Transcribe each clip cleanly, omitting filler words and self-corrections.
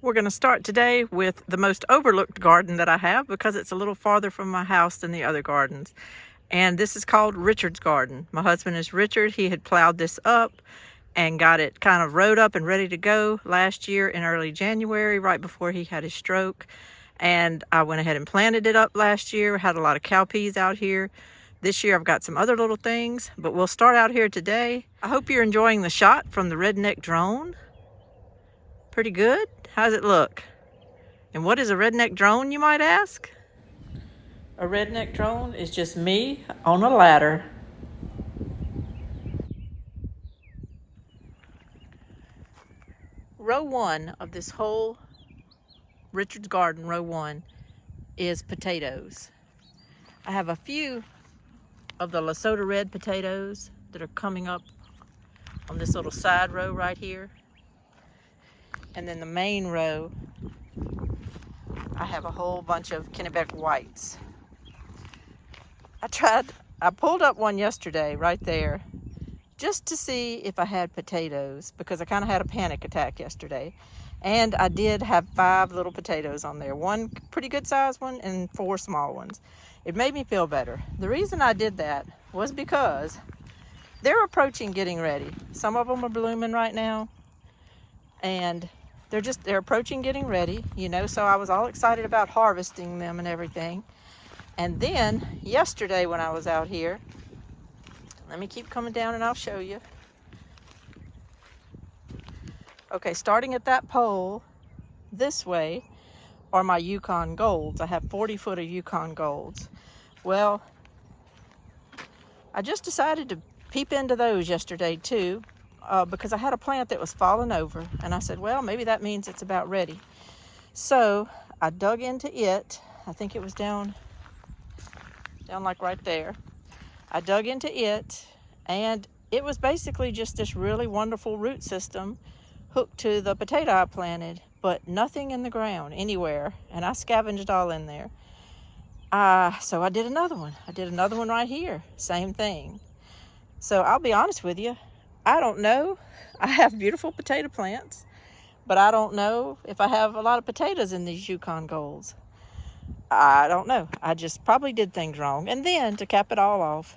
We're going to start today with the most overlooked garden that I have because it's a little farther from my house than the other gardens. And this is called Richard's garden. My husband is Richard. He had plowed this up and got it kind of rode up and ready to go last year in early January, right before he had his stroke. And I went ahead and planted it up last year. Had a lot of cowpeas out here. This year I've got some other little things, but we'll start out here today. I hope you're enjoying the shot from the redneck drone. Pretty good. How's it look? And what is a redneck drone, you might ask? A redneck drone is just me on a ladder. Row 1 of this whole Richard's garden, row 1, is potatoes. I have a few of the Lesotho red potatoes that are coming up on this little side row right here. And then the main row, I have a whole bunch of Kennebec whites. I pulled up one yesterday right there just to see if I had potatoes because I kind of had a panic attack yesterday. And I did have 5 little potatoes on there, 1 pretty good sized one and 4 small ones. It made me feel better. The reason I did that was because they're approaching getting ready. Some of them are blooming right now and they're approaching getting ready, you know, so I was all excited about harvesting them and everything. And then yesterday when I was out here, let me keep coming down and I'll show you. Okay, starting at that pole this way are my Yukon Golds. I have 40 foot of Yukon Golds. Well, I just decided to peep into those yesterday too. Because I had a plant that was falling over and I said, well, maybe that means it's about ready. So I dug into it. I think it was down like right there. I dug into it and it was basically just this really wonderful root system hooked to the potato I planted, but nothing in the ground anywhere. And I scavenged all in there. So I did another one. I did another one right here. Same thing. So I'll be honest with you. I don't know. I have beautiful potato plants, but I don't know if I have a lot of potatoes in these Yukon Golds. I don't know. I just probably did things wrong. And then to cap it all off,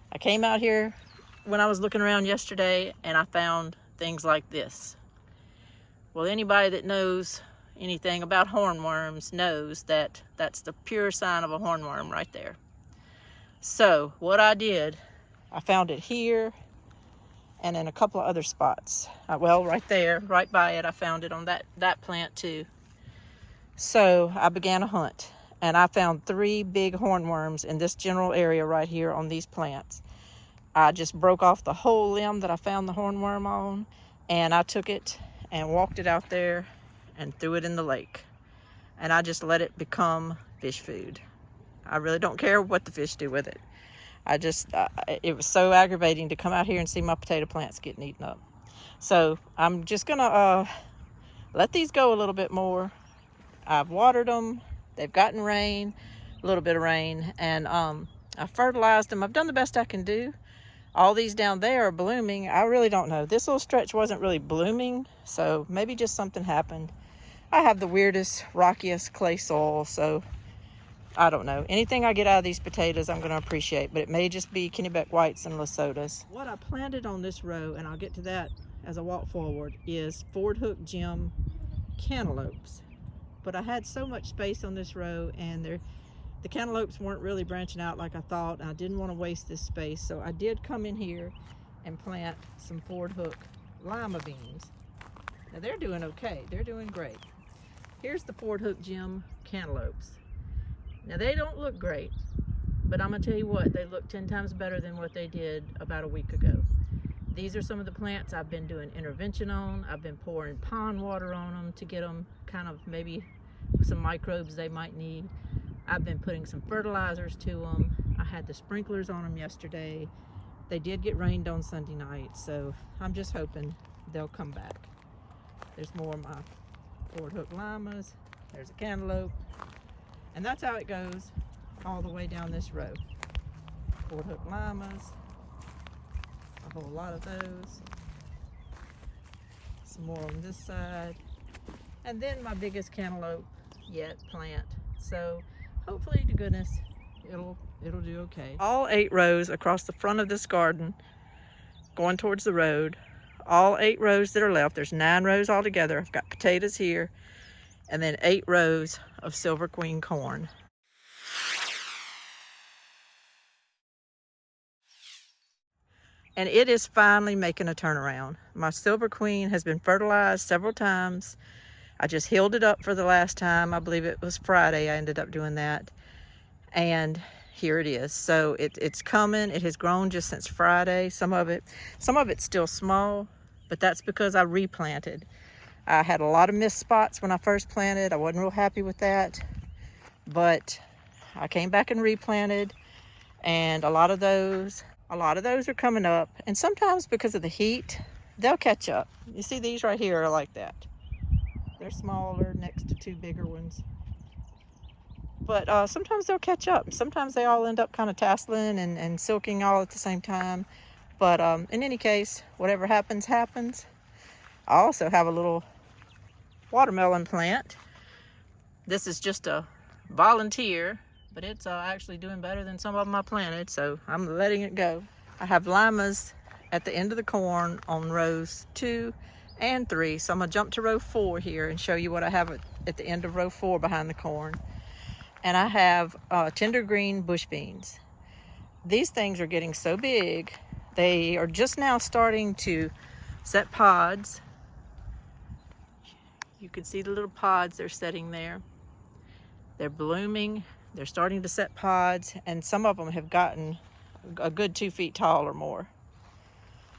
I came out here when I was looking around yesterday and I found things like this. Well, anybody that knows anything about hornworms knows that that's the pure sign of a hornworm right there. So what I did, I found it here and in a couple of other spots. Well, right there, right by it, I found it on that plant too. So I began a hunt and I found 3 big hornworms in this general area right here on these plants. I just broke off the whole limb that I found the hornworm on and I took it and walked it out there and threw it in the lake. And I just let it become fish food. I really don't care what the fish do with it. It was so aggravating to come out here and see my potato plants getting eaten up. So I'm just gonna let these go a little bit more. I've watered them. They've gotten rain, a little bit of rain, and I fertilized them. I've done the best I can do. All these down there are blooming. I really don't know. This little stretch wasn't really blooming, so maybe just something happened. I have the weirdest, rockiest clay soil, so I don't know. Anything I get out of these potatoes, I'm going to appreciate, but it may just be Kennebec whites and Lesothos. What I planted on this row, and I'll get to that as I walk forward, is Ford Hook Gem cantaloupes. But I had so much space on this row, and the cantaloupes weren't really branching out like I thought, and I didn't want to waste this space, so I did come in here and plant some Ford Hook lima beans. Now they're doing okay. They're doing great. Here's the Ford Hook Gem cantaloupes. Now they don't look great, but I'm gonna tell you what, they look 10 times better than what they did about a week ago. These are some of the plants I've been doing intervention on. I've been pouring pond water on them to get them kind of maybe some microbes they might need. I've been putting some fertilizers to them. I had the sprinklers on them yesterday. They did get rained on Sunday night, so I'm just hoping they'll come back. There's more of my Ford Hook limas. There's a cantaloupe. And that's how it goes all the way down this row. Ford Hook limas, a whole lot of those. Some more on this side. And then my biggest cantaloupe yet plant. So hopefully to goodness it'll do okay. All 8 rows across the front of this garden going towards the road. All 8 rows that are left. There's 9 rows altogether. I've got potatoes here and then 8 rows of Silver Queen corn. And it is finally making a turnaround. My Silver Queen has been fertilized several times. I just healed it up for the last time. I believe it was Friday I ended up doing that. And here it is. So it's coming. It has grown just since Friday. Some of it's still small, but that's because I replanted. I had a lot of missed spots when I first planted. I wasn't real happy with that, but I came back and replanted, and a lot of those are coming up. And sometimes because of the heat, they'll catch up. You see these right here are like that. They're smaller next to 2 bigger ones. But sometimes they'll catch up. Sometimes they all end up kind of tasseling and silking all at the same time. But in any case, whatever happens, happens. I also have a little watermelon plant. This is just a volunteer, but it's actually doing better than some of them I planted, so I'm letting it go. I have limas at the end of the corn on rows 2 and 3, so I'm gonna jump to row 4 here and show you what I have at the end of row 4 behind the corn. And I have tender green bush beans. These things are getting so big. They are just now starting to set pods. You can see the little pods they're setting there. They're blooming. They're starting to set pods, and some of them have gotten a good 2 feet tall or more.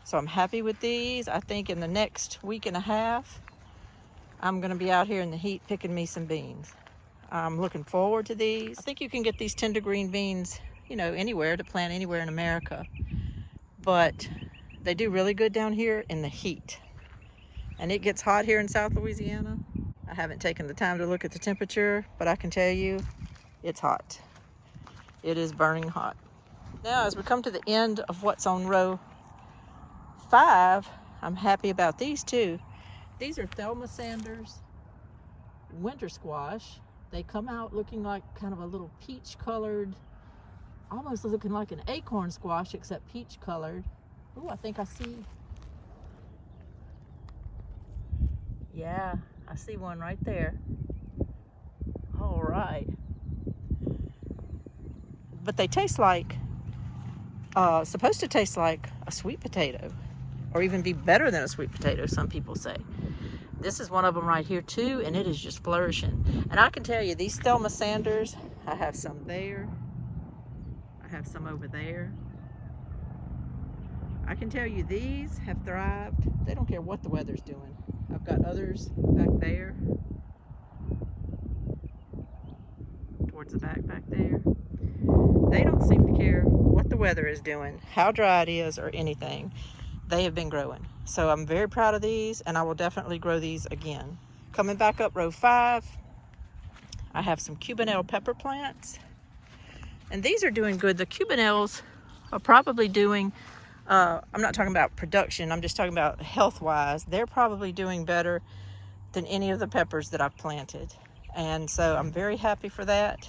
So I'm happy with these. I think in the next week and a half, I'm gonna be out here in the heat picking me some beans. I'm looking forward to these. I think you can get these tender green beans, you know, anywhere, to plant anywhere in America. But they do really good down here in the heat. And it gets hot here in South Louisiana. I haven't taken the time to look at the temperature, but I can tell you it's hot. It is burning hot. Now, as we come to the end of what's on row 5, I'm happy about these too. These are Thelma Sanders winter squash. They come out looking like kind of a little peach colored, almost looking like an acorn squash except peach colored. Oh, I think I see. Yeah, I see one right there. All right. But they taste like, supposed to taste like a sweet potato, or even be better than a sweet potato, some people say. This is one of them right here too, and it is just flourishing. And I can tell you, these Thelma Sanders, I have some there. I have some over there. I can tell you these have thrived. They don't care what the weather's doing. I've got others back there, towards the back there. They don't seem to care what the weather is doing, how dry it is, or anything. They have been growing. So I'm very proud of these, and I will definitely grow these again. Coming back up row 5, I have some Cubanelle pepper plants. And these are doing good. The Cubanelles are probably doing, I'm not talking about production, I'm just talking about health-wise. They're probably doing better than any of the peppers that I've planted. And so I'm very happy for that,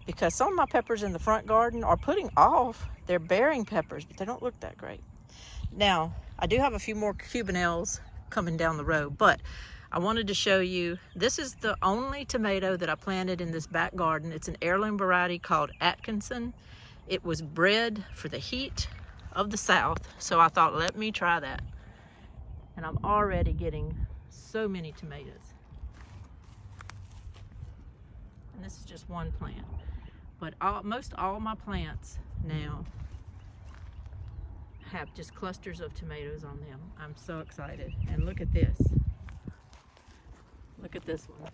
because some of my peppers in the front garden are putting off. They're bearing peppers, but they don't look that great. Now, I do have a few more Cubanelles coming down the road, but I wanted to show you, this is the only tomato that I planted in this back garden. It's an heirloom variety called Atkinson. It was bred for the heat of the South, so I thought, let me try that. And I'm already getting so many tomatoes. And this is just one plant. But most all my plants now have just clusters of tomatoes on them. I'm so excited. And look at this. Look at this one.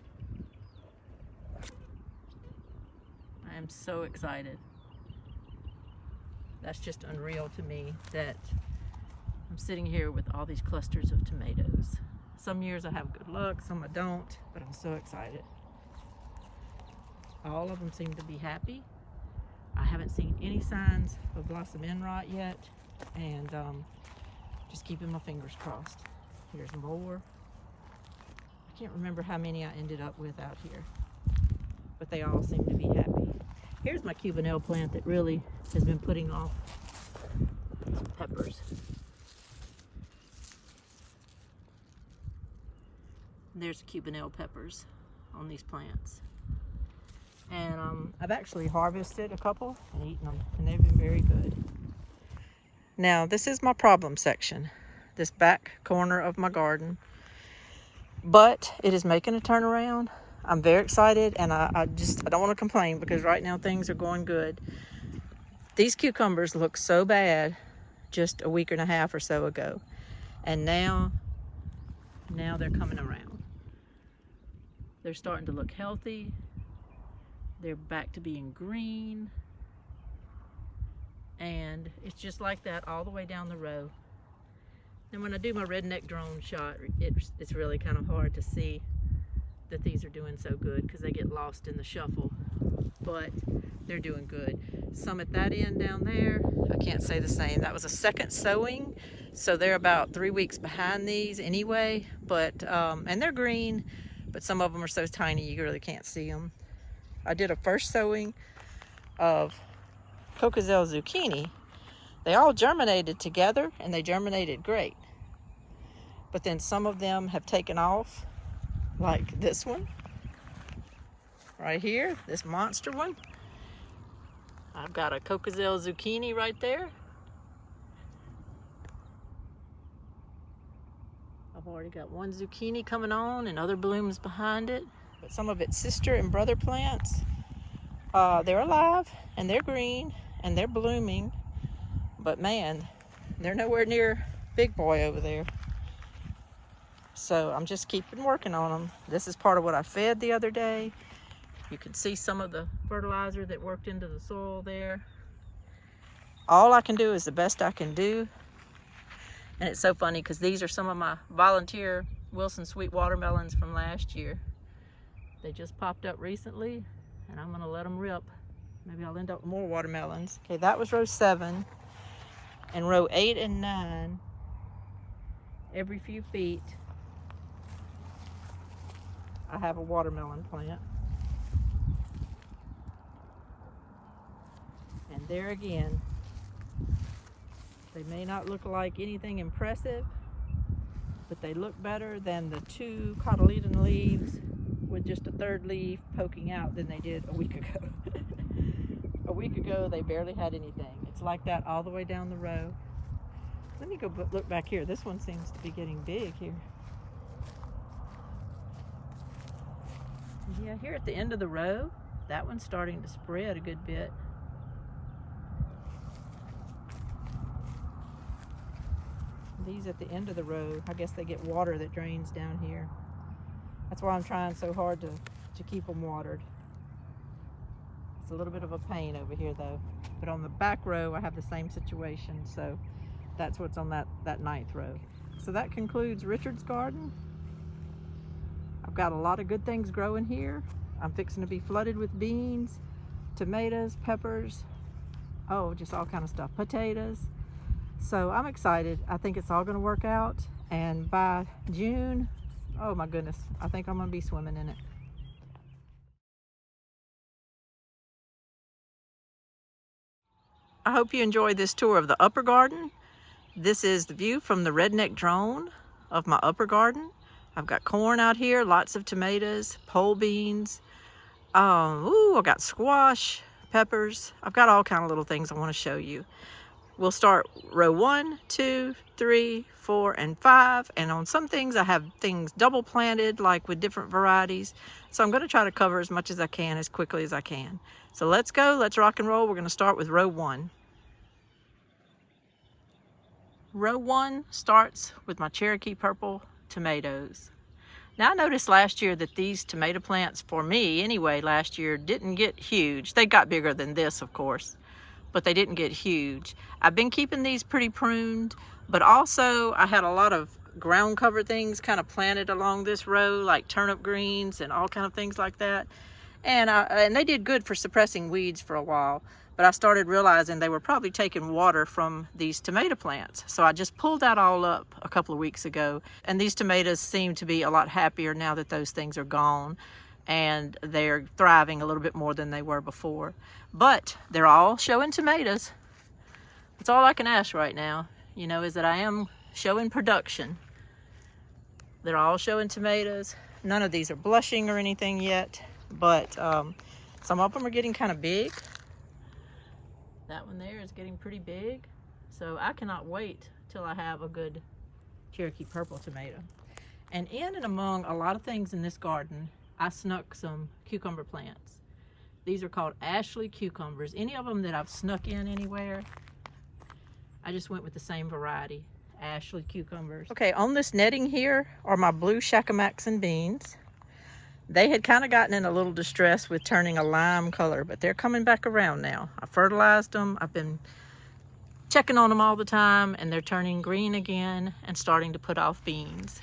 I am so excited. That's just unreal to me that I'm sitting here with all these clusters of tomatoes. Some years I have good luck, some I don't, but I'm so excited. All of them seem to be happy. I haven't seen any signs of blossom end rot yet, and just keeping my fingers crossed. Here's more. I can't remember how many I ended up with out here, but they all seem to be happy. Here's my Cubanelle plant that really has been putting off peppers. There's Cubanelle peppers on these plants. And I've actually harvested a couple and eaten them, and they've been very good. Now, this is my problem section, this back corner of my garden. But it is making a turnaround. I'm very excited, and I don't want to complain because right now things are going good. These cucumbers look so bad just a week and a half or so ago. And now they're coming around. They're starting to look healthy. They're back to being green. And it's just like that all the way down the row. And when I do my redneck drone shot, it's really kind of hard to see that these are doing so good because they get lost in the shuffle. But they're doing good. Some at that end down there, I can't say the same. That was a second sowing, so they're about 3 weeks behind these anyway. But and they're green, but some of them are so tiny you really can't see them. I did a first sowing of Cocozel Zucchini. They all germinated together and they germinated great. But then some of them have taken off, like this one right here, this monster one. I've got a Cocozel Zucchini right there. I've already got one zucchini coming on and other blooms behind it. But some of its sister and brother plants, they're alive and they're green and they're blooming. But man, they're nowhere near big boy over there. So I'm just keeping working on them. This is part of what I fed the other day. You can see some of the fertilizer that worked into the soil there. All I can do is the best I can do. And it's so funny because these are some of my volunteer Wilson sweet watermelons from last year. They just popped up recently and I'm gonna let them rip. Maybe I'll end up with more watermelons. Okay, that was row 7. And row 8 and 9, every few feet, I have a watermelon plant. And there again, they may not look like anything impressive, but they look better than the 2 cotyledon leaves with just a 3rd leaf poking out than they did a week ago. A week ago, they barely had anything. It's like that all the way down the row. Let me go look back here. This one seems to be getting big here. Yeah, here at the end of the row, that one's starting to spread a good bit. These at the end of the row, I guess they get water that drains down here. That's why I'm trying so hard to keep them watered. It's a little bit of a pain over here though. But on the back row, I have the same situation. So that's what's on that 9th row. So that concludes Richard's garden. I've got a lot of good things growing here. I'm fixing to be flooded with beans, tomatoes, peppers, just all kind of stuff, potatoes. So I'm excited. I think it's all going to work out. And by June, oh my goodness, I think I'm going to be swimming in it. I hope you enjoyed this tour of the upper garden. This is the view from the redneck drone of my upper garden. I've got corn out here, lots of tomatoes, pole beans. I've got squash, peppers. I've got all kind of little things I want to show you. We'll start row 1, 2, 3, 4, and 5. And on some things, I have things double planted, like with different varieties. So I'm going to try to cover as much as I can, as quickly as I can. So let's go, let's rock and roll. We're going to start with row 1. Row 1 starts with my Cherokee purple tomatoes. Now I noticed last year that these tomato plants, for me anyway, last year didn't get huge. They got bigger than this, of course, but they didn't get huge. I've been keeping these pretty pruned, but also I had a lot of ground cover things kind of planted along this row, like turnip greens and all kind of things like that. And they did good for suppressing weeds for a while. but I started realizing they were probably taking water from these tomato plants. So I just pulled that all up a couple of weeks ago, and these tomatoes seem to be a lot happier now that those things are gone, and they're thriving a little bit more than they were before. But they're all showing tomatoes. That's all I can ask right now, you know, is that I am showing production. They're all showing tomatoes. None of these are blushing or anything yet, but some of them are getting kind of big. That one there is getting pretty big. So I cannot wait till I have a good Cherokee purple tomato. And in and among a lot of things in this garden, I snuck some cucumber plants. These are called Ashley cucumbers. Any of them that I've snuck in anywhere, I just went with the same variety, Ashley cucumbers. Okay, on this netting here are my blue Shakamaks and beans. They had kind of gotten in a little distress with turning a lime color, but they're coming back around now. I fertilized them. I've been checking on them all the time, and they're turning green again and starting to put off beans.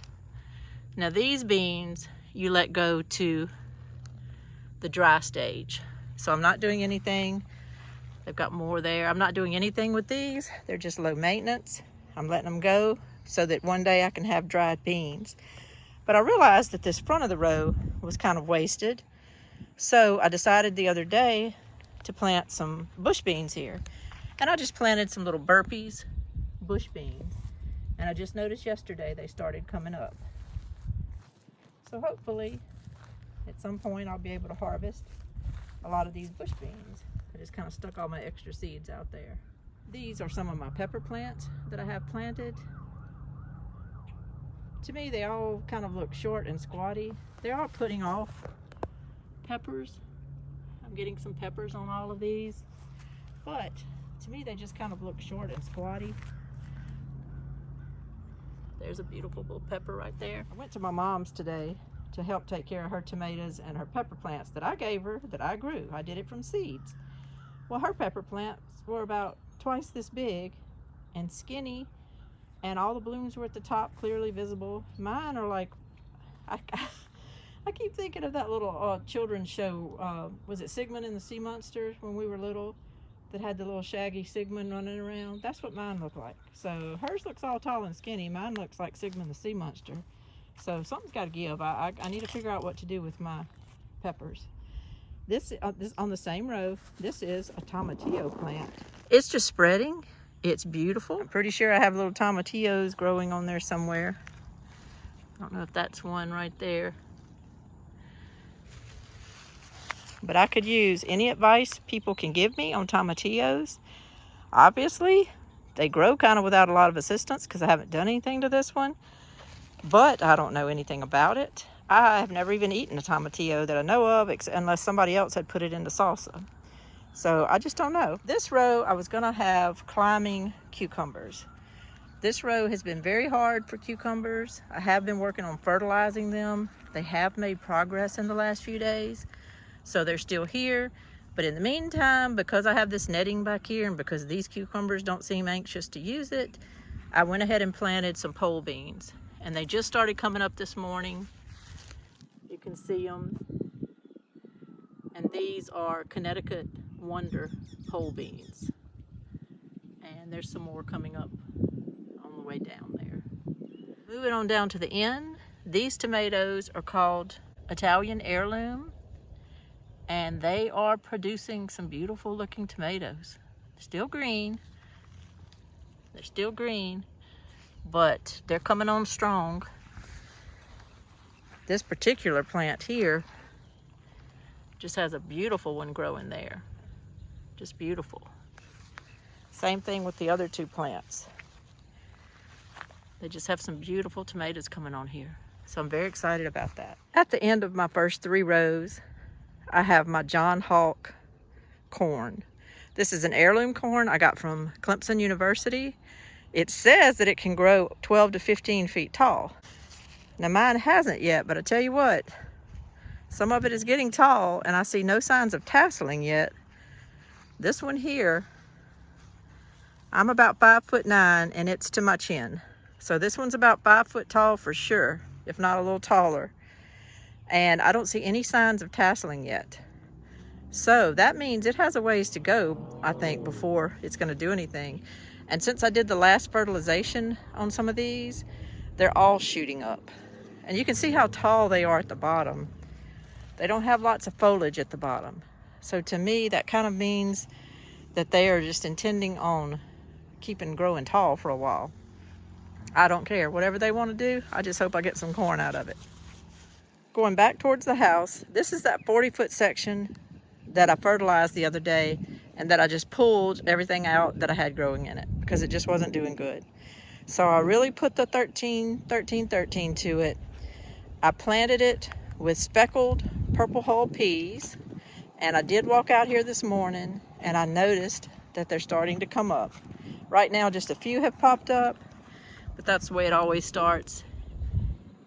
Now these beans, you let go to the dry stage. So I'm not doing anything. They've got more there. I'm not doing anything with these. They're just low maintenance. I'm letting them go so that one day I can have dried beans. But I realized that this front of the row was kind of wasted. So I decided the other day to plant some bush beans here. And I just planted some little burpees, bush beans. And I just noticed yesterday they started coming up. So hopefully at some point I'll be able to harvest a lot of these bush beans. I just kind of stuck all my extra seeds out there. These are some of my pepper plants that I have planted. To me, they all kind of look short and squatty. They're all putting off peppers. I'm getting some peppers on all of these. But to me, they just kind of look short and squatty. There's a beautiful little pepper right there. I went to my mom's today to help take care of her tomatoes and her pepper plants that I gave her, that I grew. I did it from seeds. Well, her pepper plants were about twice this big and skinny, and all the blooms were at the top, clearly visible. Mine are like, I keep thinking of that little children's show. Was it Sigmund and the Sea Monster when we were little? That had the little shaggy Sigmund running around. That's what mine look like. So hers looks all tall and skinny. Mine looks like Sigmund the Sea Monster. So something's got to give. I need to figure out what to do with my peppers. This on the same row, this is a Tomatillo plant. It's just spreading. It's beautiful. I'm pretty sure I have little Tomatillos growing on there somewhere. I don't know if that's one right there. But I could use any advice people can give me on Tomatillos. Obviously, they grow kind of without a lot of assistance because I haven't done anything to this one. But I don't know anything about it. I have never even eaten a Tomatillo that I know of, unless somebody else had put it into salsa. So I just don't know. This row, I was gonna have climbing cucumbers. This row has been very hard for cucumbers. I have been working on fertilizing them. They have made progress in the last few days. So they're still here. But in the meantime, because I have this netting back here and because these cucumbers don't seem anxious to use it, I went ahead and planted some pole beans. And they just started coming up this morning. You can see them. And these are Connecticut Wonder pole beans. And there's some more coming up on the way down there. Moving on down to the end, these tomatoes are called Italian Heirloom. And they are producing some beautiful looking tomatoes. Still green. They're still green, but they're coming on strong. This particular plant here just has a beautiful one growing there. Just beautiful. Same thing with the other two plants. They just have some beautiful tomatoes coming on here. So I'm very excited about that. At the end of my first 3 rows, I have my John Hawk corn. This is an heirloom corn I got from Clemson University. It says that it can grow 12 to 15 feet tall. Now mine hasn't yet, but I tell you what, some of it is getting tall and I see no signs of tasseling yet. This one here, I'm about 5'9" and it's to my chin. So this one's about 5 foot tall for sure, if not a little taller. And I don't see any signs of tasseling yet. So that means it has a ways to go, I think, before it's going to do anything. And since I did the last fertilization on some of these, they're all shooting up. And you can see how tall they are at the bottom. They don't have lots of foliage at the bottom. So to me, that kind of means that they are just intending on keeping growing tall for a while. I don't care. Whatever they want to do, I just hope I get some corn out of it. Going back towards the house, this is that 40-foot section that I fertilized the other day and that I just pulled everything out that I had growing in it because it just wasn't doing good. So I really put the 13 to it. I planted it with speckled purple hull peas, and I did walk out here this morning and I noticed that they're starting to come up. Right now just a few have popped up, but that's the way it always starts.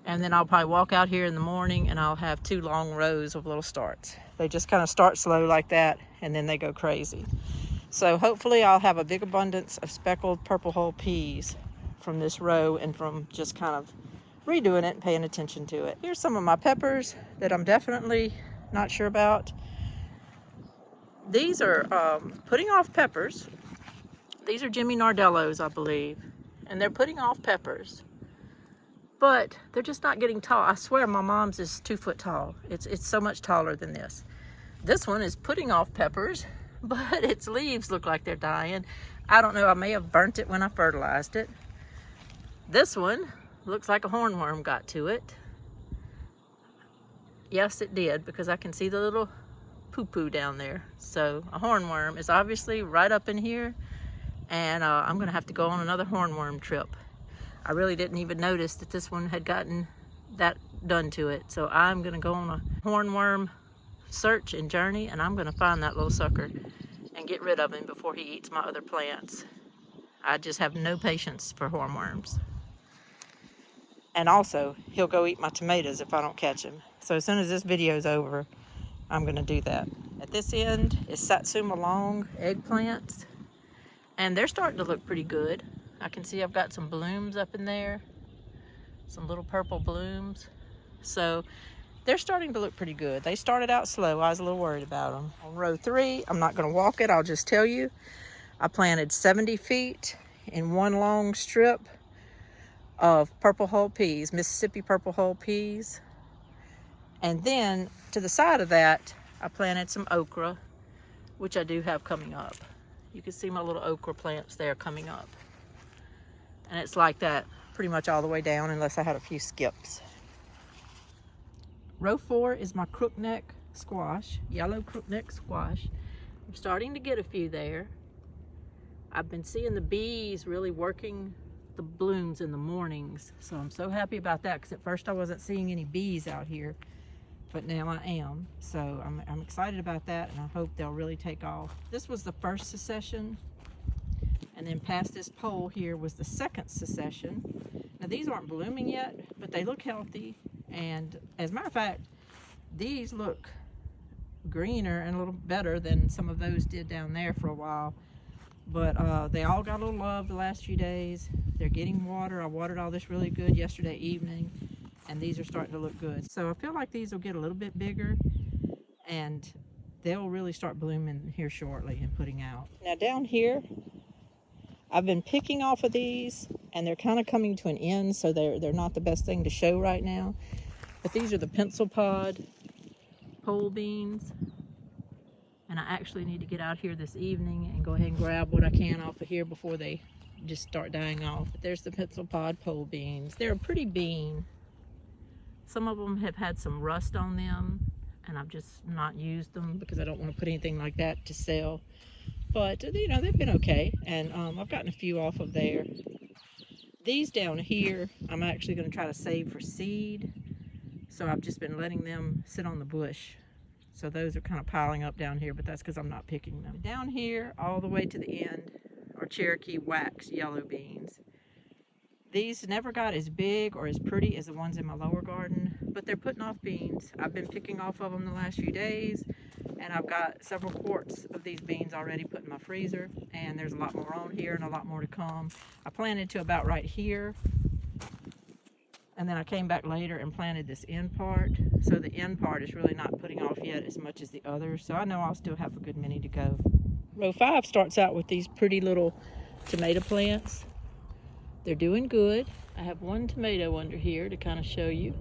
And then I'll probably walk out here in the morning and I'll have 2 long rows of little starts. They just kind of start slow like that and then they go crazy. So hopefully I'll have a big abundance of speckled purple hull peas from this row and from just kind of redoing it and paying attention to it. Here's some of my peppers that I'm definitely not sure about. These are putting off peppers. These are Jimmy Nardellos, I believe, and they're putting off peppers, but they're just not getting tall. I swear my mom's is 2 foot tall. It's so much taller than this. This one is putting off peppers, but its leaves look like they're dying. I don't know, I may have burnt it when I fertilized it. This one looks like a hornworm got to it. Yes, it did, because I can see the little poo-poo down there. So a hornworm is obviously right up in here, and I'm gonna have to go on another hornworm trip. I really didn't even notice that this one had gotten that done to it. So I'm gonna go on a hornworm search and journey, and I'm gonna find that little sucker and get rid of him before he eats my other plants. I just have no patience for hornworms. And also, he'll go eat my tomatoes if I don't catch him. So as soon as this video is over, I'm gonna do that. At this end is Satsuma long eggplants, and they're starting to look pretty good. I can see I've got some blooms up in there, some little purple blooms. So they're starting to look pretty good. They started out slow. I was a little worried about them. On row 3, I'm not gonna walk it, I'll just tell you. I planted 70 feet in one long strip of purple hull peas, Mississippi purple hull peas. And then to the side of that, I planted some okra, which I do have coming up. You can see my little okra plants there coming up. And it's like that pretty much all the way down unless I had a few skips. Row 4 is my crookneck squash, yellow crookneck squash. I'm starting to get a few there. I've been seeing the bees really working the blooms in the mornings, so I'm so happy about that, because at first I wasn't seeing any bees out here, but now I am. So I'm excited about that, and I hope they'll really take off. This was the first succession, and then past this pole here was the second succession. Now these aren't blooming yet, but they look healthy, and as a matter of fact, these look greener and a little better than some of those did down there for a while. But they all got a little love the last few days. They're getting water. I watered all this really good yesterday evening, and these are starting to look good. So I feel like these will get a little bit bigger, and they'll really start blooming here shortly and putting out. Now down here, I've been picking off of these, and they're kind of coming to an end, so they're not the best thing to show right now. But these are the pencil pod pole beans. And I actually need to get out here this evening and go ahead and grab what I can off of here before they just start dying off. But there's the pencil pod pole beans. They're a pretty bean. Some of them have had some rust on them, and I've just not used them because I don't want to put anything like that to sell. But, you know, they've been okay. And I've gotten a few off of there. These down here, I'm actually going to try to save for seed. So I've just been letting them sit on the bush. So those are kind of piling up down here, but that's because I'm not picking them. Down here, all the way to the end, are Cherokee wax yellow beans. These never got as big or as pretty as the ones in my lower garden, but they're putting off beans. I've been picking off of them the last few days, and I've got several quarts of these beans already put in my freezer, and there's a lot more on here and a lot more to come. I planted to about right here, and then I came back later and planted this end part. So the end part is really not putting putting off yet as much as the others, so I know I'll still have a good many to go. Row 5 starts out with these pretty little tomato plants. They're doing good. I have one tomato under here to kind of show you.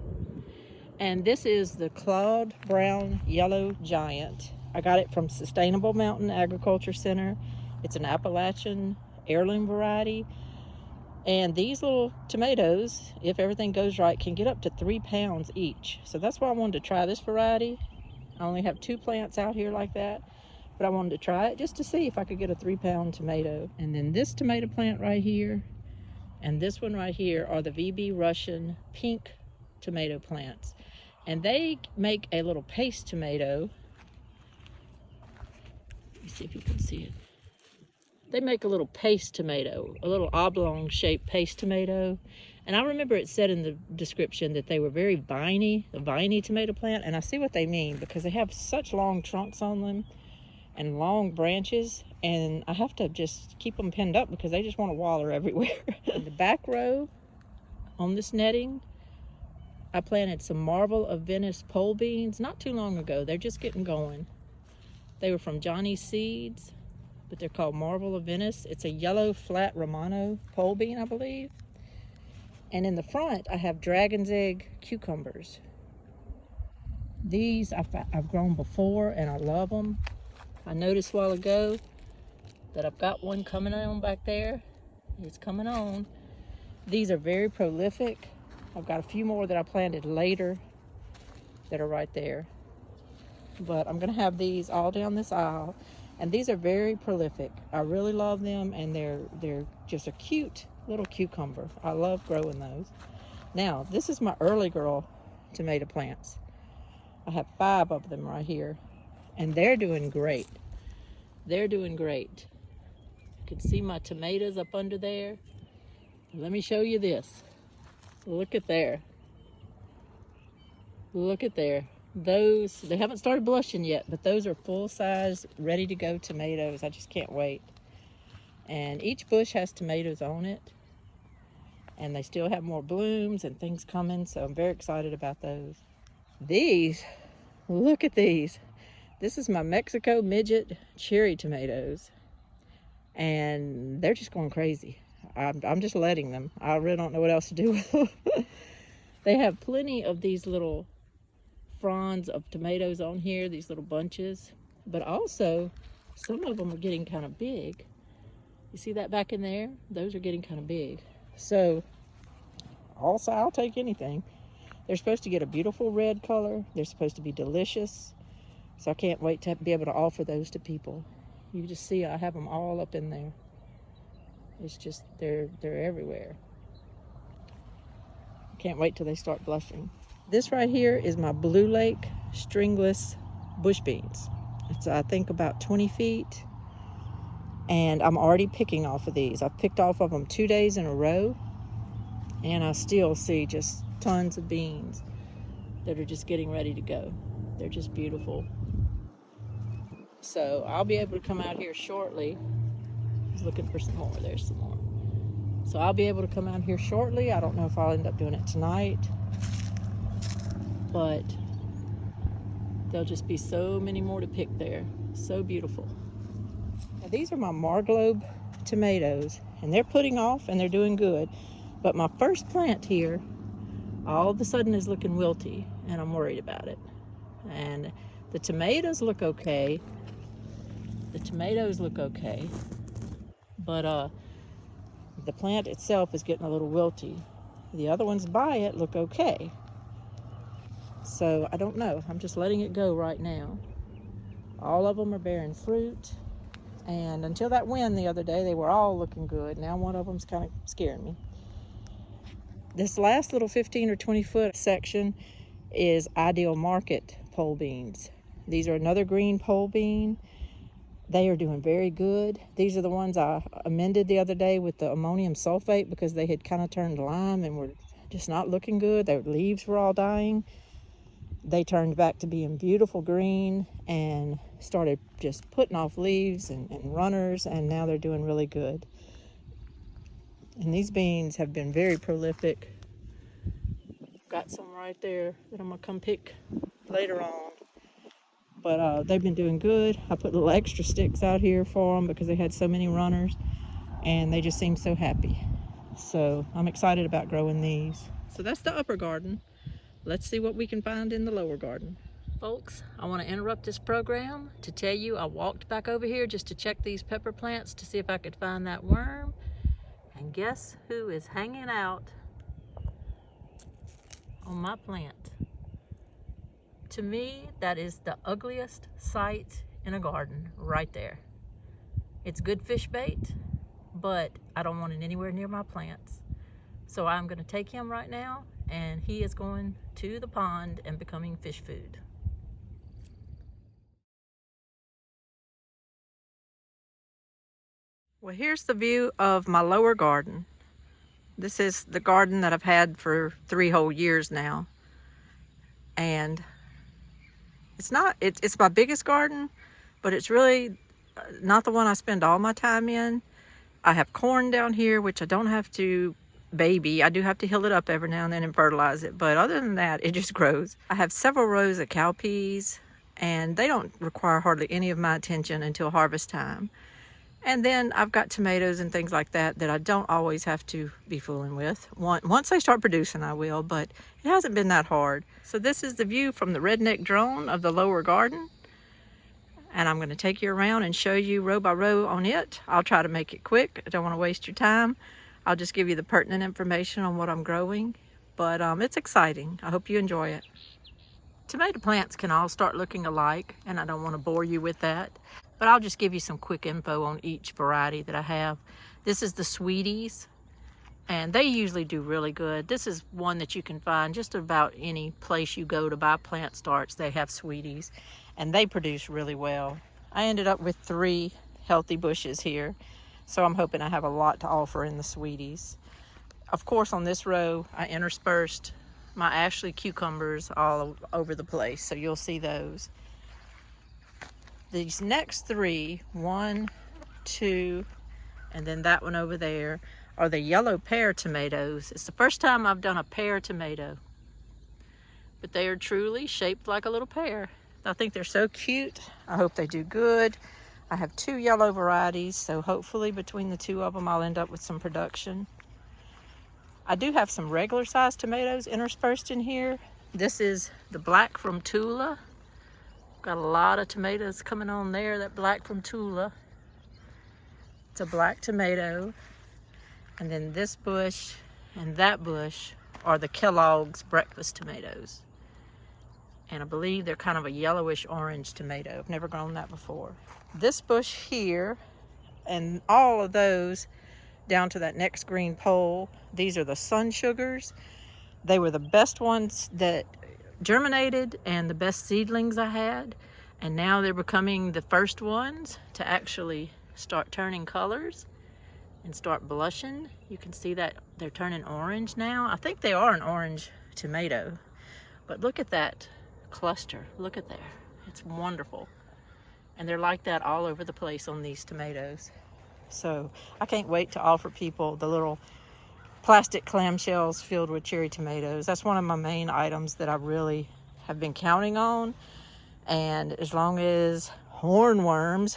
And this is the Claude Brown Yellow Giant. I got it from Sustainable Mountain Agriculture Center. It's an Appalachian heirloom variety. And these little tomatoes, if everything goes right, can get up to 3 pounds each. So that's why I wanted to try this variety. I only have 2 plants out here like that, but I wanted to try it just to see if I could get a 3-pound tomato. And then this tomato plant right here and this one right here are the VB Russian pink tomato plants. And they make a little paste tomato. Let me see if you can see it. They make a little paste tomato, a little oblong shaped paste tomato. And I remember it said in the description that they were very viney, a viney tomato plant. And I see what they mean because they have such long trunks on them and long branches. And I have to just keep them pinned up because they just want to waller everywhere. In the back row on this netting, I planted some Marvel of Venice pole beans not too long ago. They're just getting going. They were from Johnny's Seeds, but they're called Marvel of Venice. It's a yellow flat Romano pole bean, I believe. And in the front, I have dragon's egg cucumbers. These I've grown before and I love them. I noticed a while ago that I've got one coming on back there. It's coming on. These are very prolific. I've got a few more that I planted later that are right there. But I'm gonna have these all down this aisle. And these are very prolific. I really love them, and they're just a cute little cucumber. I love growing those. Now, this is my early girl tomato plants. I have 5 of them right here, and they're doing great. They're doing great. You can see my tomatoes up under there. Let me show you this. Look at there. Look at there. Those, they haven't started blushing yet, but those are full size, ready to go tomatoes. I just can't wait. And each bush has tomatoes on it, and they still have more blooms and things coming, so I'm very excited about those. These, look at these. This is my Mexico Midget cherry tomatoes, and they're just going crazy. I'm just letting them. I really don't know what else to do with them. They have plenty of these little fronds of tomatoes on here, these little bunches, but also some of them are getting kind of big. You see that back in there? Those are getting kind of big. So also, I'll take anything. They're supposed to get a beautiful red color. They're supposed to be delicious. So I can't wait to be able to offer those to people. You just see I have them all up in there. It's just, they're everywhere. Can't wait till they start blushing. This right here is my Blue Lake stringless bush beans. It's, I think, about 20 feet. And I'm already picking off of these. I've picked off of them 2 days in a row. And I still see just tons of beans that are just getting ready to go. They're just beautiful. So I'll be able to come out here shortly. I was looking for some more. There's some more. So I'll be able to come out here shortly. I don't know if I'll end up doing it tonight, but there'll just be so many more to pick there. So beautiful. Now, these are my Marglobe tomatoes, and they're putting off and they're doing good. But my first plant here, all of a sudden is looking wilty, and I'm worried about it. And the tomatoes look okay. The tomatoes look okay. But the plant itself is getting a little wilty. The other ones by it look okay. So I don't know. I'm just letting it go right now. All of them are bearing fruit. And until that wind the other day, they were all looking good. Now one of them's kind of scaring me. This last little 15 or 20 foot section is Ideal Market pole beans. These are another green pole bean. They are doing very good. These are the ones I amended the other day with the ammonium sulfate because they had kind of turned lime and were just not looking good. Their leaves were all dying. They turned back to being beautiful green and started just putting off leaves and runners, and now they're doing really good. And these beans have been very prolific. Got some right there that I'm gonna come pick later on. But they've been doing good. I put little extra sticks out here for them because they had so many runners, and they just seem so happy. So I'm excited about growing these. So that's the upper garden. Let's see what we can find in the lower garden. Folks, I want to interrupt this program to tell you I walked back over here just to check these pepper plants to see if I could find that worm. And guess who is hanging out on my plant? To me, that is the ugliest sight in a garden right there. It's good fish bait, but I don't want it anywhere near my plants. So I'm going to take him right now, and he is going to the pond and becoming fish food. Well, here's the view of my lower garden. This is the garden that I've had for 3 whole years now. And it's my biggest garden, but it's really not the one I spend all my time in. I have corn down here, which I don't have to baby. I do have to hill it up every now and then and fertilize it, but other than that, it just grows. I have several rows of cowpeas, and they don't require hardly any of my attention until harvest time. And then I've got tomatoes and things like that I don't always have to be fooling with. Once they start producing, I will, but it hasn't been that hard. So this is the view from the redneck drone of the lower garden. And I'm going to take you around and show you row by row on it. I'll try to make it quick. I don't want to waste your time. I'll just give you the pertinent information on what I'm growing. But it's exciting. I hope you enjoy it. Tomato plants can all start looking alike, and I don't want to bore you with that. But I'll just give you some quick info on each variety that I have. This is the Sweeties, and they usually do really good. This is one that you can find just about any place you go to buy plant starts. They have Sweeties, and they produce really well. I ended up with 3 healthy bushes here, so I'm hoping I have a lot to offer in the Sweeties. Of course, on this row, I interspersed my Ashley cucumbers all over the place, so you'll see those. These next 3, 1, 2, and then that one over there, are the yellow pear tomatoes. It's the first time I've done a pear tomato, but they are truly shaped like a little pear. I think they're so cute. I hope they do good. I have 2 yellow varieties, so hopefully between the 2 of them I'll end up with some production. I do have some regular sized tomatoes interspersed in here. This is the black from Tula. Got a lot of tomatoes coming on there, that black from Tula. It's a black tomato. And then this bush and that bush are the Kellogg's breakfast tomatoes. And I believe they're kind of a yellowish orange tomato. I've never grown that before. This bush here and all of those down to that next green pole, these are the sun sugars. They were the best ones that germinated and the best seedlings I had, and now they're becoming the first ones to actually start turning colors and start blushing. You can see that they're turning orange now. I think they are an orange tomato, but look at that cluster. Look at there. It's wonderful. And they're like that all over the place on these tomatoes. So I can't wait to offer people the little plastic clamshells filled with cherry tomatoes. That's one of my main items that I really have been counting on. And as long as hornworms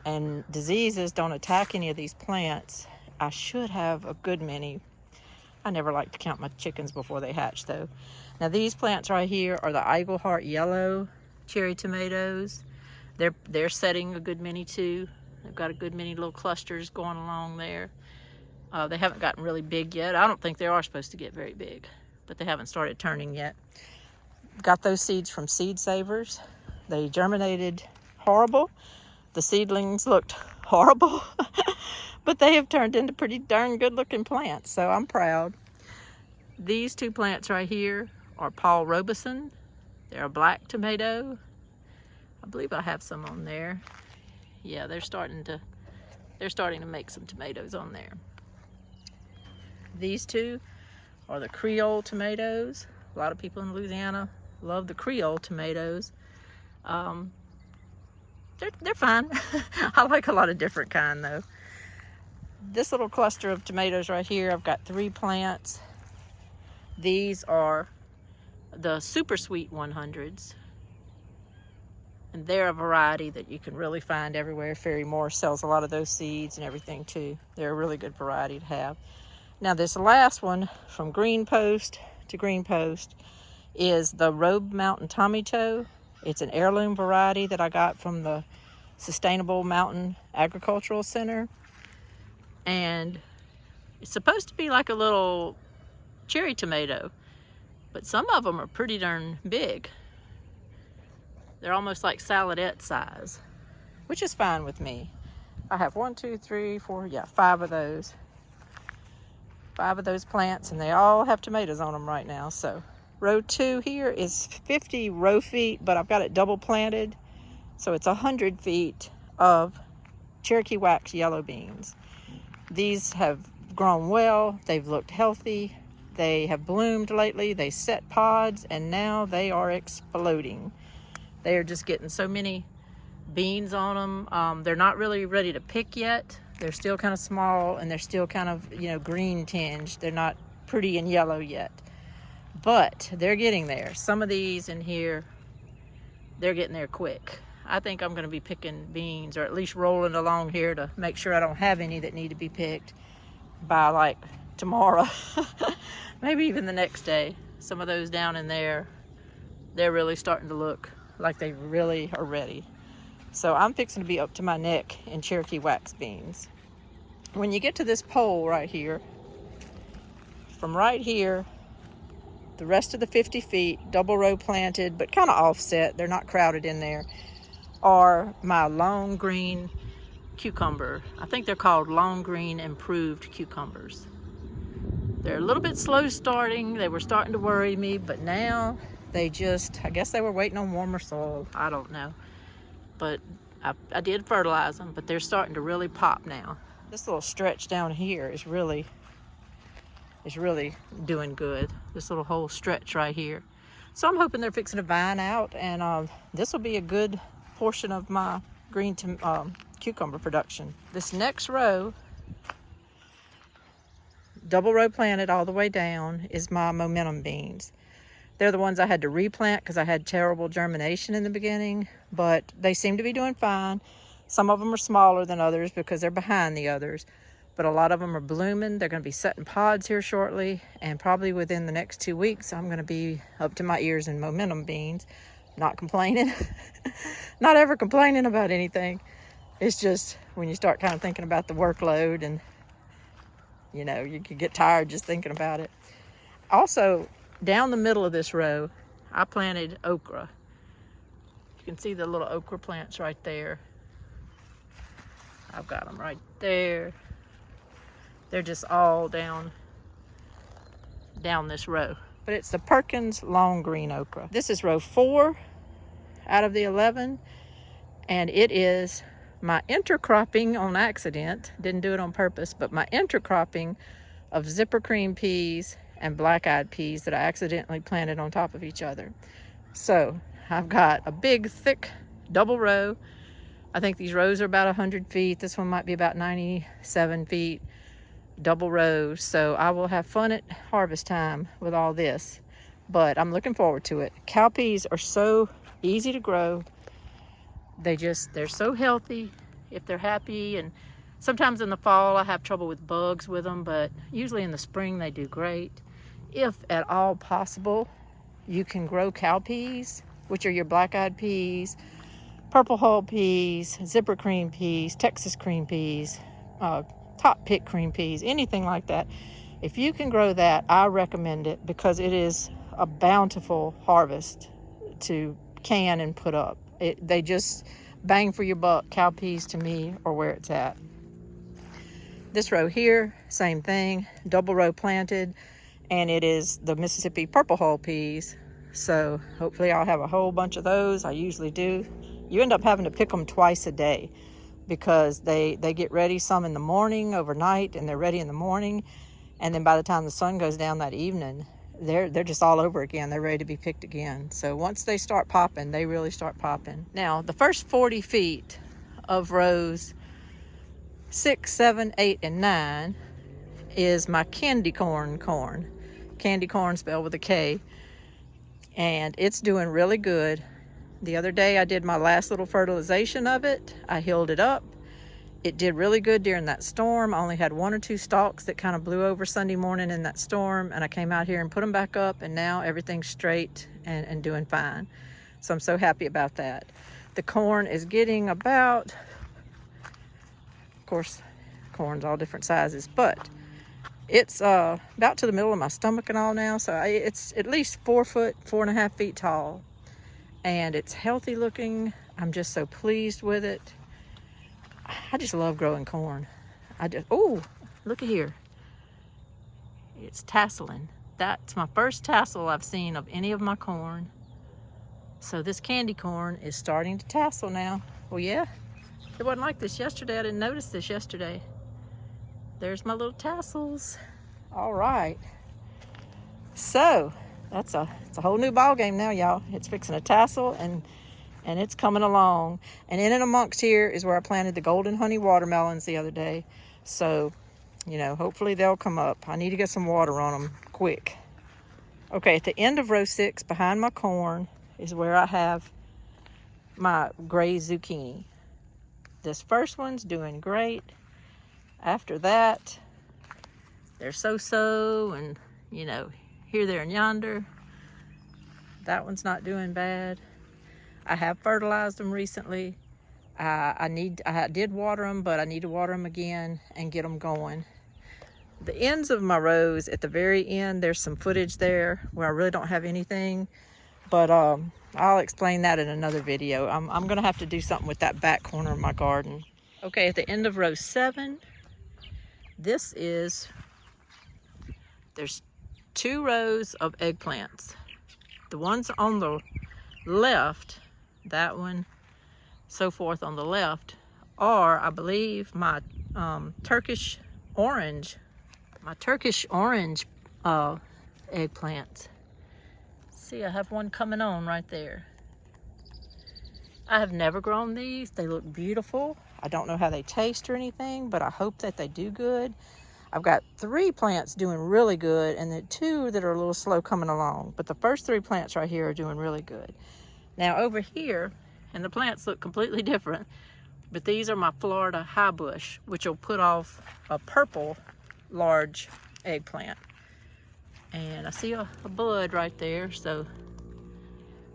and diseases don't attack any of these plants, I should have a good many. I never like to count my chickens before they hatch though. Now these plants right here are the Eigel Heart Yellow cherry tomatoes. They're setting a good many too. They've got a good many little clusters going along there. They haven't gotten really big yet. I don't think they are supposed to get very big, but they haven't started turning yet. Got those seeds from Seed Savers. They germinated horrible. The seedlings looked horrible, but they have turned into pretty darn good looking plants, so I'm proud. These 2 plants right here are Paul Robeson. They're a black tomato. I believe I have some on there. Yeah, they're starting to make some tomatoes on there. These 2 are the Creole tomatoes. A lot of people in Louisiana love the Creole tomatoes. They're fine. I like a lot of different kind though. This little cluster of tomatoes right here, I've got 3 plants. These are the super sweet 100s. And they're a variety that you can really find everywhere. Fairy Moore sells a lot of those seeds and everything too. They're a really good variety to have. Now this last one, from green post to green post, is the Robe Mountain Tomito. It's an heirloom variety that I got from the Sustainable Mountain Agricultural Center. And it's supposed to be like a little cherry tomato, but some of them are pretty darn big. They're almost like saladette size, which is fine with me. I have 1, 2, 3, 4, yeah, 5 of those. 5 of those plants, and they all have tomatoes on them right now. So row 2 here is 50 row feet, but I've got it double planted. So it's 100 feet of Cherokee wax yellow beans. These have grown well. They've looked healthy. They have bloomed lately. They set pods, and now they are exploding. They are just getting so many beans on them. They're not really ready to pick yet. They're still kind of small, and they're still kind of, you know, green tinged. They're not pretty and yellow yet, but they're getting there. Some of these in here, they're getting there quick. I think I'm going to be picking beans, or at least rolling along here to make sure I don't have any that need to be picked by like tomorrow. Maybe even the next day. Some of those down in there, they're really starting to look like they really are ready. So I'm fixing to be up to my neck in Cherokee wax beans. When you get to this pole right here, from right here, the rest of the 50 feet, double row planted, but kind of offset, they're not crowded in there, are my long green cucumber. I think they're called long green improved cucumbers. They're a little bit slow starting. They were starting to worry me, but now they just, I guess they were waiting on warmer soil. I don't know. But I did fertilize them, but they're starting to really pop now. This little stretch down here is really doing good. This little whole stretch right here. So I'm hoping they're fixing to vine out, and this will be a good portion of my green cucumber production. This next row, double row planted all the way down, is my momentum beans. They're the ones I had to replant because I had terrible germination in the beginning, but they seem to be doing fine. Some of them are smaller than others because they're behind the others, but a lot of them are blooming. They're going to be setting pods here shortly, and probably within the next 2 weeks, I'm going to be up to my ears in momentum beans. Not complaining. Not ever complaining about anything. It's just when you start kind of thinking about the workload, and you know, you can get tired just thinking about it. Also, down the middle of this row, I planted okra. You can see the little okra plants right there. I've got them right there. They're just all down this row. But it's the Perkins long green okra. This is row 4 out of the 11, and it is my intercropping on accident. Didn't do it on purpose, but my intercropping of zipper cream peas and black-eyed peas that I accidentally planted on top of each other. So I've got a big, thick double row. I think these rows are about 100 feet. This one might be about 97 feet. Double rows. So I will have fun at harvest time with all this, but I'm looking forward to it. Cowpeas are so easy to grow. They're so healthy if they're happy, and sometimes in the fall I have trouble with bugs with them, but usually in the spring they do great. If at all possible, you can grow cowpeas, which are your black-eyed peas, purple hull peas, zipper cream peas, Texas cream peas, top pick cream peas, anything like that. If you can grow that, I recommend it because it is a bountiful harvest to can and put up. They just bang for your buck. Cowpeas to me are where it's at. This row here, same thing, double row planted, and it is the Mississippi purple hull peas. So hopefully I'll have a whole bunch of those. I usually do. You end up having to pick them twice a day because they get ready, some in the morning, overnight, and they're ready in the morning. And then by the time the sun goes down that evening, they're just all over again. They're ready to be picked again. So once they start popping, they really start popping. Now, the first 40 feet of rows 6, 7, 8, and 9 is my candy corn. Candy corn spelled with a K. And it's doing really good. The other day I did my last little fertilization of it. I healed it up. It did really good during that storm. I only had 1 or 2 stalks that kind of blew over Sunday morning in that storm, and I came out here and put them back up, and now everything's straight and doing fine. So I'm so happy about that. The corn is getting about, of course, corn's all different sizes, but it's about to the middle of my stomach and all now. So it's at least 4 foot, 4.5 feet tall, and it's healthy looking. I'm just so pleased with it. I just love growing corn. Oh, look at here. It's tasseling. That's my first tassel I've seen of any of my corn. So this candy corn is starting to tassel now. Well, yeah, it wasn't like this yesterday. I didn't notice this yesterday. There's my little tassels. All right. So it's a whole new ball game now, y'all. It's fixing a tassel and it's coming along. And in and amongst here is where I planted the golden honey watermelons the other day. So, you know, hopefully they'll come up. I need to get some water on them quick. Okay, at the end of row 6 behind my corn is where I have my gray zucchini. This first one's doing great. After that, they're so-so and, you know, here, there, and yonder. That one's not doing bad. I have fertilized them recently. I did water them, but I need to water them again and get them going. The ends of my rows, at the very end, there's some footage there where I really don't have anything, but I'll explain that in another video. I'm gonna have to do something with that back corner of my garden. Okay, at the end of row 7, there's 2 rows of eggplants. The ones on the left, that one, so forth on the left, are, I believe, my Turkish orange eggplants. See, I have one coming on right there. I have never grown these. They look beautiful. I don't know how they taste or anything, but I hope that they do good. I've got 3 plants doing really good, and then 2 that are a little slow coming along. But the first 3 plants right here are doing really good. Now over here, and the plants look completely different, but these are my Florida high bush, which will put off a purple large eggplant. And I see a bud right there, so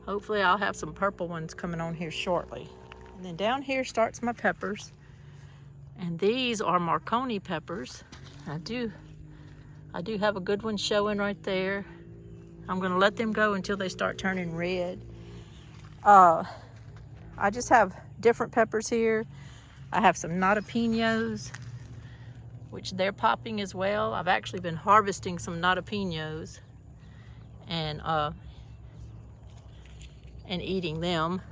hopefully I'll have some purple ones coming on here shortly. And then down here starts my peppers. And these are Marconi peppers. I do have a good one showing right there. I'm gonna let them go until they start turning red. I just have different peppers here. I have some natapinos, which they're popping as well. I've actually been harvesting some natapinos and eating them.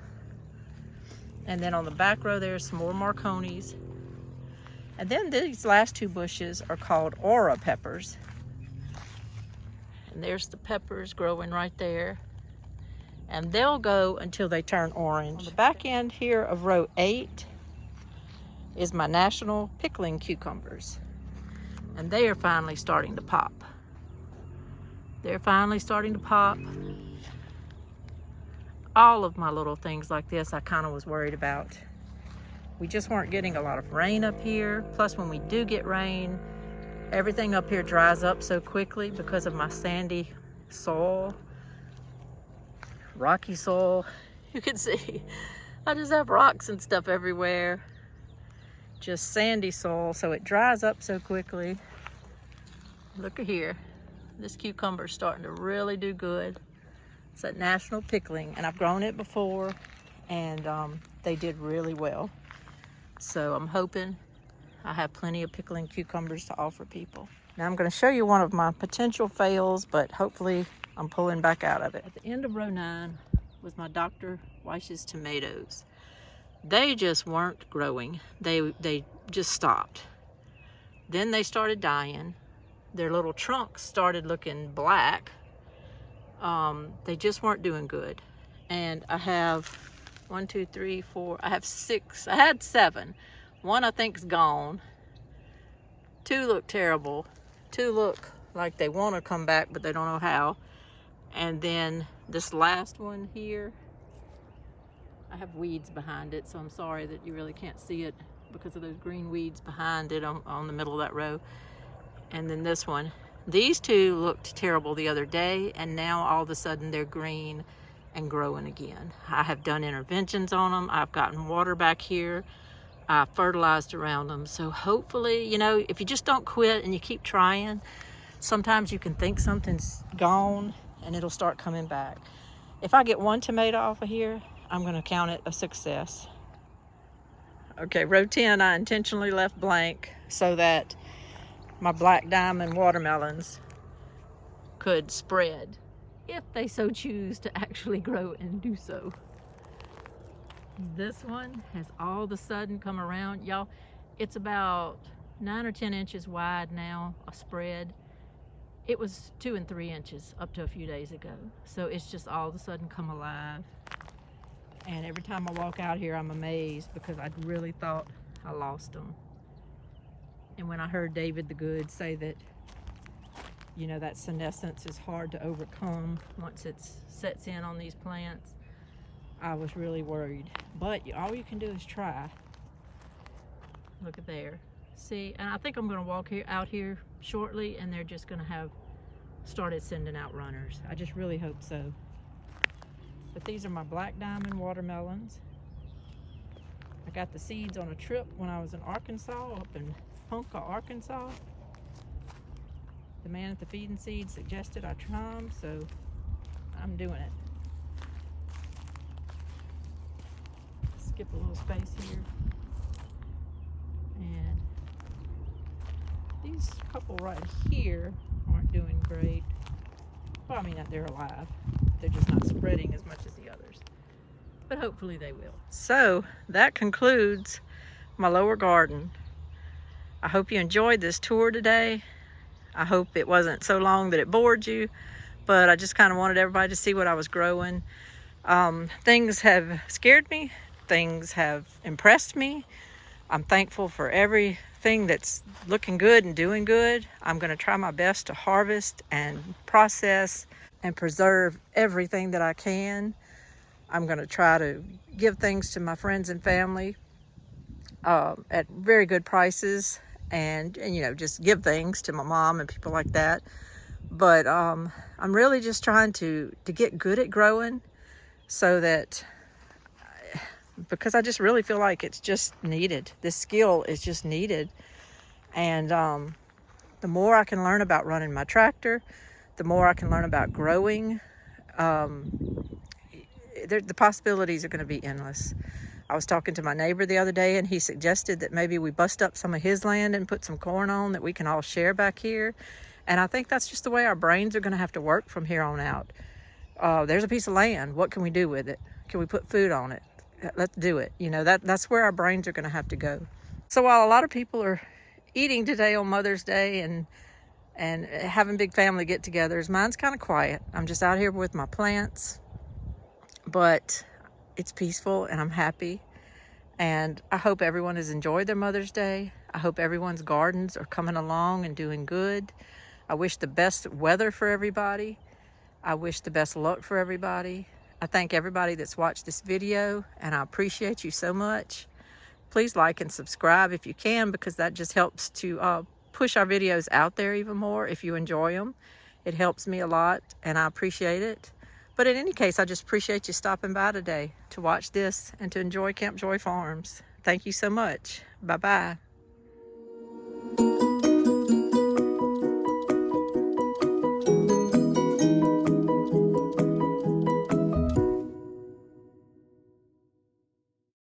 And then on the back row there's some more Marconis. And then these last 2 bushes are called aura peppers. And there's the peppers growing right there. And they'll go until they turn orange. On the back end here of row 8 is my national pickling cucumbers. And they are finally starting to pop. They're finally starting to pop. All of my little things like this I kind of was worried about. We just weren't getting a lot of rain up here. Plus when we do get rain, everything up here dries up so quickly because of my sandy soil. Rocky soil. You can see I just have rocks and stuff everywhere. Just sandy soil, so it dries up so quickly. Look at here. This cucumber's starting to really do good. It's that national pickling, and I've grown it before, and they did really well. So I'm hoping I have plenty of pickling cucumbers to offer people. Now I'm going to show you one of my potential fails, but hopefully I'm pulling back out of it. At the end of row 9 was my Dr. Weiss's tomatoes. They just weren't growing. They just stopped. Then they started dying. Their little trunks started looking black. They just weren't doing good. And I have 1, 2, 3, 4, I have 6. I had 7. 1 I think's gone. 2 look terrible. 2 look like they want to come back, but they don't know how. And then this last one here I have weeds behind it, so I'm sorry that you really can't see it because of those green weeds behind it on the middle of that row. And then this one. These two looked terrible the other day, and now all of a sudden they're green and growing again. I have done interventions on them. I've gotten water back here. I fertilized around them. So hopefully, you know, if you just don't quit and you keep trying, sometimes you can think something's gone and it'll start coming back. If I get one tomato off of here, I'm gonna count it a success. Okay, row 10 I intentionally left blank so that my black diamond watermelons could spread if they so choose to actually grow and do so. This one has all of a sudden come around. Y'all, it's about 9 or 10 inches wide now, a spread. It was 2 and 3 inches up to a few days ago. So it's just all of a sudden come alive. And every time I walk out here, I'm amazed because I really thought I lost them. And when I heard David the Good say that, you know, that senescence is hard to overcome once it sets in on these plants, I was really worried. But all you can do is try. Look at there. See, and I think I'm going to walk out here shortly and they're just going to have started sending out runners. I just really hope so. But these are my black diamond watermelons. I got the seeds on a trip when I was in Arkansas, up in Ponca, Arkansas. The man at the feed and seed suggested I try them, so I'm doing it. Skip a little space here. And these couple right here aren't doing great. Well, I mean, they're alive. They're just not spreading as much as the others. But hopefully they will. So that concludes my lower garden. I hope you enjoyed this tour today. I hope it wasn't so long that it bored you, but I just kind of wanted everybody to see what I was growing. Things have scared me. Things have impressed me. I'm thankful for everything that's looking good and doing good. I'm going to try my best to harvest and process and preserve everything that I can. I'm going to try to give things to my friends and family at very good prices, and you know, just give things to my mom and people like that. But I'm really just trying to get good at growing, so that, because I just really feel like it's just needed. This skill is just needed. And the more I can learn about running my tractor, the more I can learn about growing, the possibilities are going to be endless. I was talking to my neighbor the other day, and he suggested that maybe we bust up some of his land and put some corn on that we can all share back here. And I think that's just the way our brains are going to have to work from here on out. There's a piece of land. What can we do with it? Can we put food on it? Let's do it. You know, that's where our brains are going to have to go. So while a lot of people are eating today on Mother's Day and having big family get-togethers, mine's kind of quiet. I'm just out here with my plants, but it's peaceful and I'm happy. And I hope everyone has enjoyed their Mother's Day. I hope everyone's gardens are coming along and doing good. I wish the best weather for everybody. I wish the best luck for everybody. I thank everybody that's watched this video, and I appreciate you so much. Please like and subscribe if you can, because that just helps to push our videos out there even more. If you enjoy them, it helps me a lot, and I appreciate it. But in any case, I just appreciate you stopping by today to watch this and to enjoy Camp Joy Farms. Thank you so much. Bye-bye.